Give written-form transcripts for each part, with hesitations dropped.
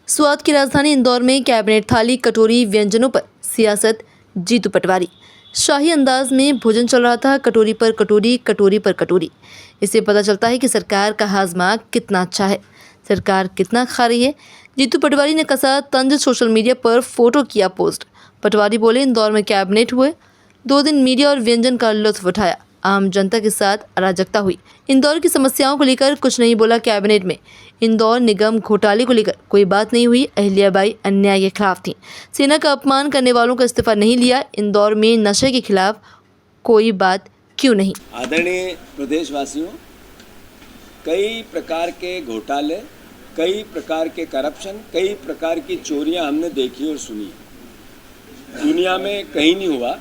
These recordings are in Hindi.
स्वाद की राजधानी इंदौर में कैबिनेट थाली कटोरी व्यंजनों पर सियासत जीतू पटवारी। शाही अंदाज में भोजन चल रहा था, कटोरी पर कटोरी, कटोरी पर कटोरी। इससे पता चलता है कि सरकार का हाजमा कितना अच्छा है, सरकार कितना खा रही है। जीतू पटवारी ने कसा तंज, सोशल मीडिया पर फोटो किया पोस्ट। पटवारी बोले, इंदौर में कैबिनेट हुए, 2 दिन मीडिया और व्यंजन का लुत्फ उठाया, आम जनता के साथ अराजकता हुई। इंदौर की समस्याओं को लेकर कुछ नहीं बोला कैबिनेट में। इंदौर निगम घोटाले को लेकर कोई बात नहीं हुई। अहिल्याबाई अन्याय के खिलाफ थी, सेना का अपमान करने वालों का इस्तीफा नहीं लिया। इंदौर में नशे के खिलाफ कोई बात क्यों नहीं। आदरणीय प्रदेशवासियों, कई प्रकार के घोटाले, कई प्रकार के करप्शन, कई प्रकार की चोरियां हमने देखी और सुनी। दुनिया में कहीं नहीं हुआ।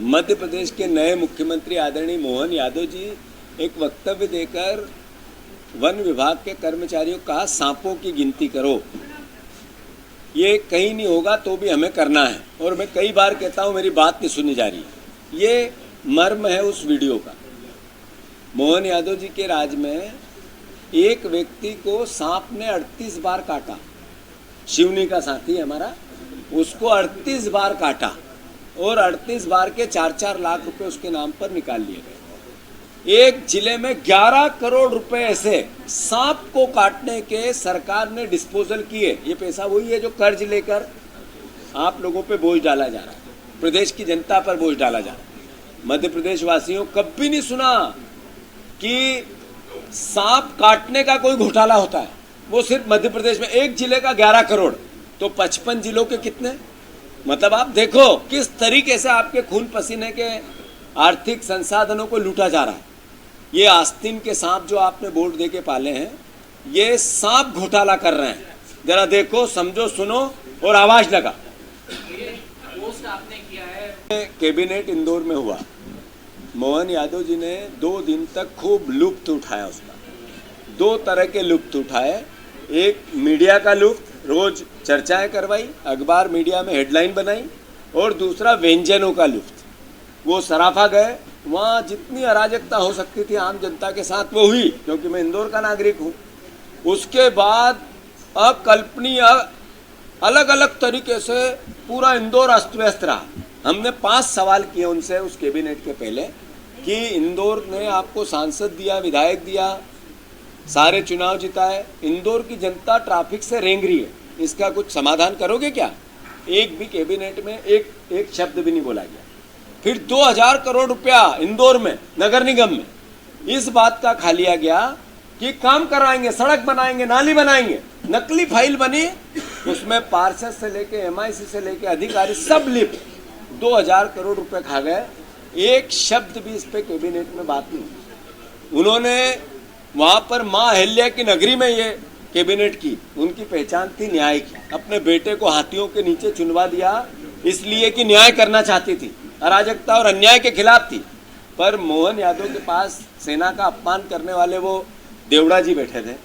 मध्य प्रदेश के नए मुख्यमंत्री आदरणीय मोहन यादव जी एक वक्तव्य देकर वन विभाग के कर्मचारियों को कहा, सांपों की गिनती करो, ये कहीं नहीं होगा तो भी हमें करना है। और मैं कई बार कहता हूँ, मेरी बात नहीं सुनी जा रही। ये मर्म है उस वीडियो का। मोहन यादव जी के राज में एक व्यक्ति को सांप ने 38 बार काटा। शिवनी का साथी हमारा, उसको 38 बार काटा और 38 बार के 4-4 लाख रुपए उसके नाम पर निकाल लिए गए। एक जिले में 11 करोड़ रुपए ऐसे सांप को काटने के सरकार ने डिस्पोजल किए। ये पैसा वही है जो कर्ज लेकर आप लोगों पे बोझ डाला जा रहा है, प्रदेश की जनता पर बोझ डाला जा रहा है। मध्य प्रदेश वासियों, कभी नहीं सुना कि सांप काटने का कोई घोटाला होता है। वो सिर्फ मध्य प्रदेश में एक जिले का 11 करोड़, तो 55 जिलों के कितने? मतलब आप देखो किस तरीके से आपके खून पसीने के आर्थिक संसाधनों को लूटा जा रहा है। ये आस्तीन के सांप जो आपने वोट दे के पाले हैं, ये सांप घोटाला कर रहे हैं। जरा देखो, समझो, सुनो और आवाज लगा। पोस्ट आपने किया है, कैबिनेट इंदौर में हुआ। मोहन यादव जी ने 2 दिन तक खूब लुत्फ उठाया उसका। 2 तरह के लुत्फ उठाए। एक मीडिया का लुत्फ, रोज चर्चाएं करवाई, अखबार मीडिया में हेडलाइन बनाई, और दूसरा व्यंजनों का लुत्फ। वो सराफा गए, वहाँ जितनी अराजकता हो सकती थी आम जनता के साथ वो हुई, क्योंकि मैं इंदौर का नागरिक हूँ। उसके बाद अकल्पनीय अलग अलग तरीके से पूरा इंदौर अस्त व्यस्त रहा। हमने 5 सवाल किए उनसे उस कैबिनेट के पहले कि इंदौर ने आपको सांसद दिया, विधायक दिया, सारे चुनाव जिताए, इंदौर की जनता ट्रैफिक से रेंग रही है, इसका कुछ समाधान करोगे क्या? एक भी कैबिनेट में एक शब्द भी नहीं बोला गया। फिर 2000 करोड़ रुपया इंदौर में नगर निगम में इस बात का खा लिया गया कि काम कराएंगे, सड़क बनाएंगे, नाली बनाएंगे। नकली फाइल बनी, उसमें पार्षद से लेके MIC से लेके अधिकारी सब लिप 2000 करोड़ रुपए खा गए। एक शब्द भी इस पे कैबिनेट में बात नहीं। उन्होंने वहां पर माँ अहिल्या की नगरी में ये कैबिनेट की, उनकी पहचान थी न्याय की। अपने बेटे को हाथियों के नीचे चुनवा दिया इसलिए कि न्याय करना चाहती थी, अराजकता और अन्याय के खिलाफ थी। पर मोहन यादव के पास सेना का अपमान करने वाले वो देवड़ा जी बैठे थे।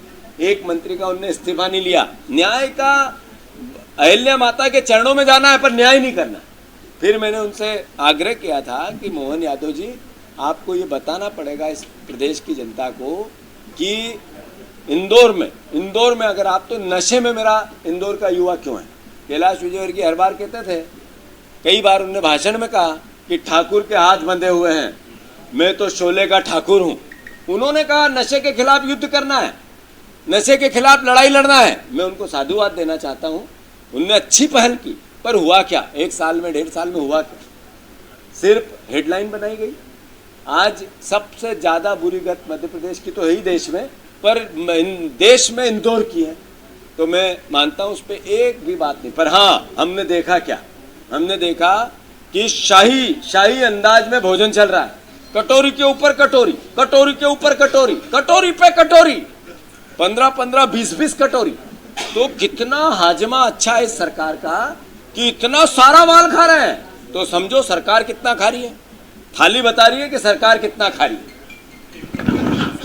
एक मंत्री का उनने इस्तीफा नहीं लिया। न्याय का अहिल्या माता के चरणों में जाना है, पर न्याय नहीं करना। फिर मैंने उनसे आग्रह किया था कि मोहन यादव जी, आपको ये बताना पड़ेगा इस प्रदेश की जनता को कि इंदौर में अगर आप, तो नशे में मेरा इंदौर का युवा क्यों है? कैलाश विजयवर्गीय हर बार कहते थे, कई बार उन्होंने भाषण में कहा कि ठाकुर के हाथ बंधे हुए हैं, मैं तो शोले का ठाकुर हूं। उन्होंने कहा नशे के खिलाफ युद्ध करना है, नशे के खिलाफ लड़ाई लड़ना है। मैं उनको साधुवाद देना चाहता हूं, उनने अच्छी पहल की, पर हुआ क्या? 1 साल में, 1.5 साल में हुआ क्या? सिर्फ हेडलाइन बनाई गई। आज सबसे ज्यादा बुरी गत मध्य प्रदेश की तो है ही देश में, पर देश में इंदौर की है। तो मैं मानता हूं उस पर एक भी बात नहीं। पर हाँ, हमने देखा क्या? हमने देखा कि शाही अंदाज में भोजन चल रहा है। कटोरी के ऊपर कटोरी, कटोरी के ऊपर कटोरी, कटोरी पे कटोरी, 15-15, 20-20 कटोरी। तो कितना हाजमा अच्छा है इस सरकार का कि इतना सारा माल खा रहे हैं। तो समझो सरकार कितना खा रही है। थाली बता रही है कि सरकार कितना खा रही है।